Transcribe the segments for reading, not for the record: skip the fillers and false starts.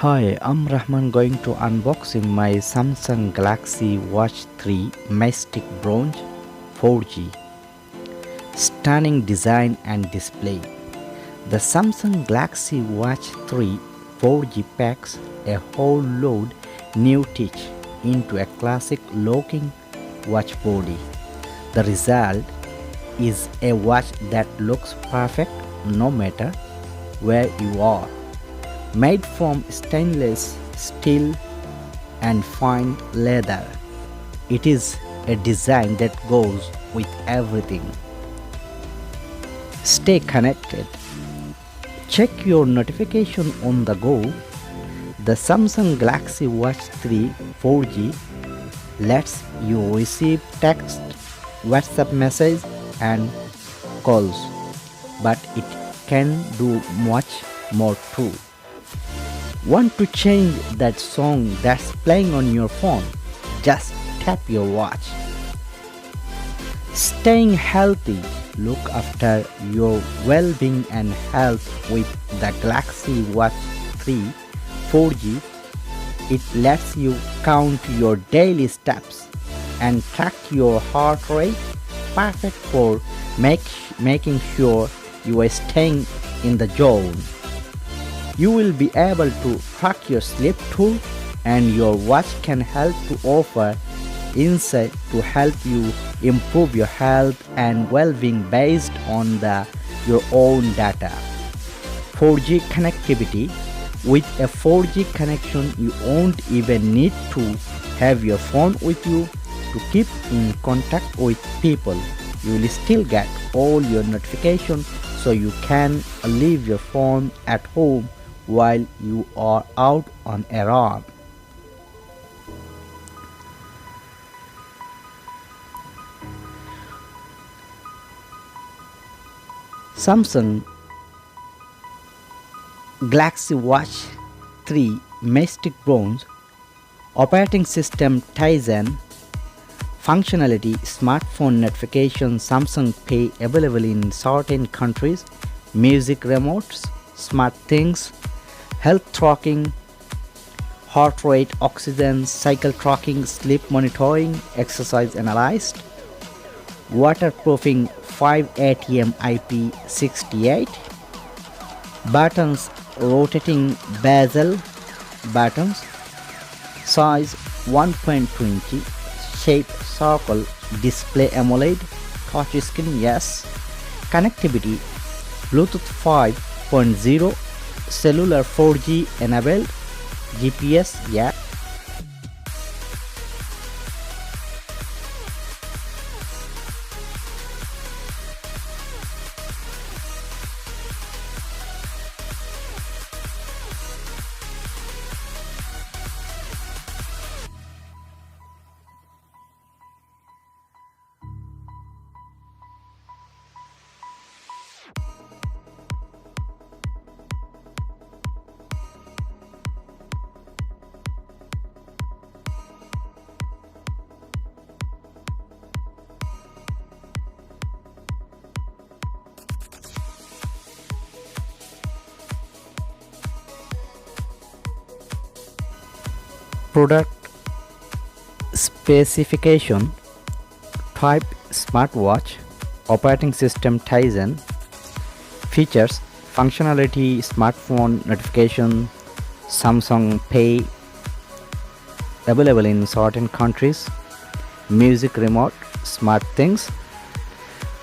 Hi, I'm Rahman going to unboxing my Samsung Galaxy Watch 3 Mystic Bronze 4G. Stunning design and display. The Samsung Galaxy Watch 3 4G packs a whole load new tech into a classic looking watch body. The result is a watch that looks perfect no matter where you are. Made from stainless steel and fine leather, it is a design that goes with everything. Stay connected. Check your notification on the go. The Samsung Galaxy Watch 3 4G lets you receive text, WhatsApp message and calls, but it can do much more too. Want to change that song that's playing on your phone? Just tap your watch. Staying healthy. Look after your well-being and health with the Galaxy Watch 3 4G. It lets you count your daily steps and track your heart rate, perfect for making sure you are staying in the zone. You will be able to track your sleep too, and your watch can help to offer insight to help you improve your health and well-being based on your own data. 4G connectivity. With a 4G connection, you won't even need to have your phone with you to keep in contact with people. You will still get all your notifications, so you can leave your phone at home while you are out on a run. Samsung Galaxy Watch 3 Mystic Bronze Operating System Tizen Functionality Smartphone notification Samsung Pay available in certain countries. Music remotes, smart things, health tracking, heart rate, oxygen, cycle tracking, sleep monitoring, exercise analyzed, waterproofing 5 ATM IP68, buttons, rotating bezel buttons, size 1.20, shape circle, display AMOLED, touchscreen yes, connectivity Bluetooth 5.0, cellular 4G enabled, GPS yeah. Product specification: type smartwatch, operating system Tizen, features functionality smartphone notification, Samsung Pay available in certain countries, music remote, smart things,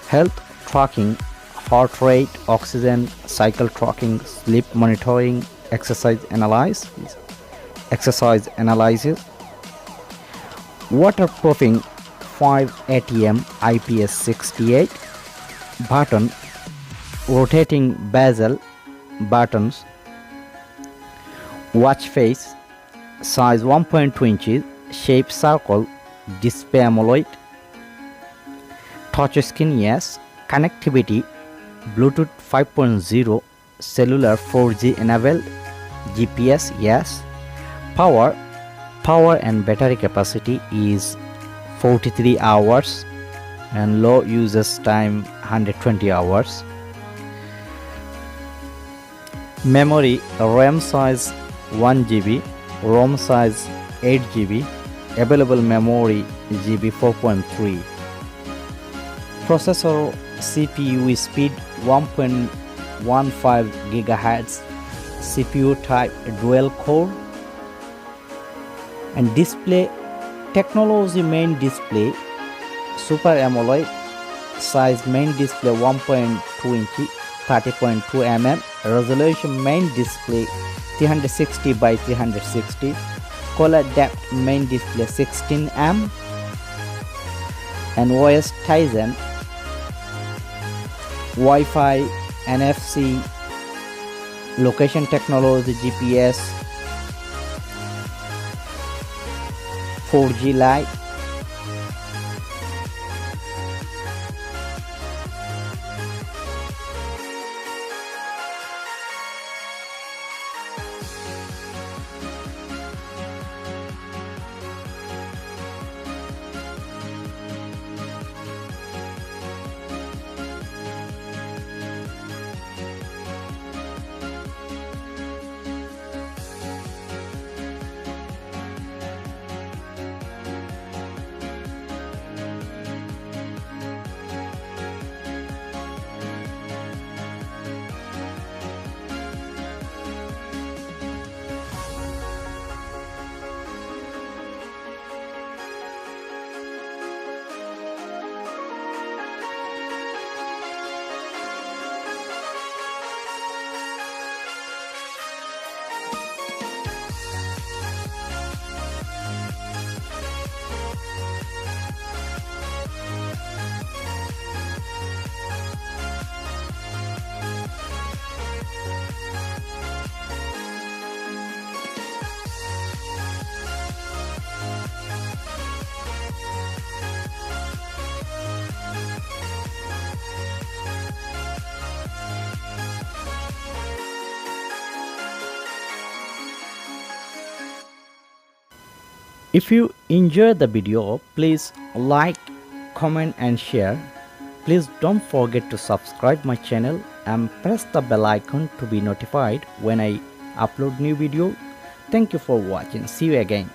health tracking, heart rate, oxygen, cycle tracking, sleep monitoring, exercise analysis, waterproofing 5 ATM IPS68, button, rotating bezel buttons, watch face, size 1.20, shape circle, display AMOLED, touchscreen yes, connectivity Bluetooth 5.0, cellular 4G enabled, GPS yes, power and battery capacity is 43 hours and low usage time 120 hours. Memory RAM size 1 GB, ROM size 8 GB, available memory GB 4.3. Processor CPU speed 1.15 GHz, CPU type dual core, and display technology. Main display Super AMOLED size, main display 1.2 inch 30.2 mm, resolution main display 360 by 360, color depth main display 16 m, and OS Tizen, Wi-Fi, NFC, location technology, GPS, 4G Lite. If you enjoyed the video, please like, comment and share. Please don't forget to subscribe my channel and press the bell icon to be notified when I upload new video. Thank you for watching. See you again.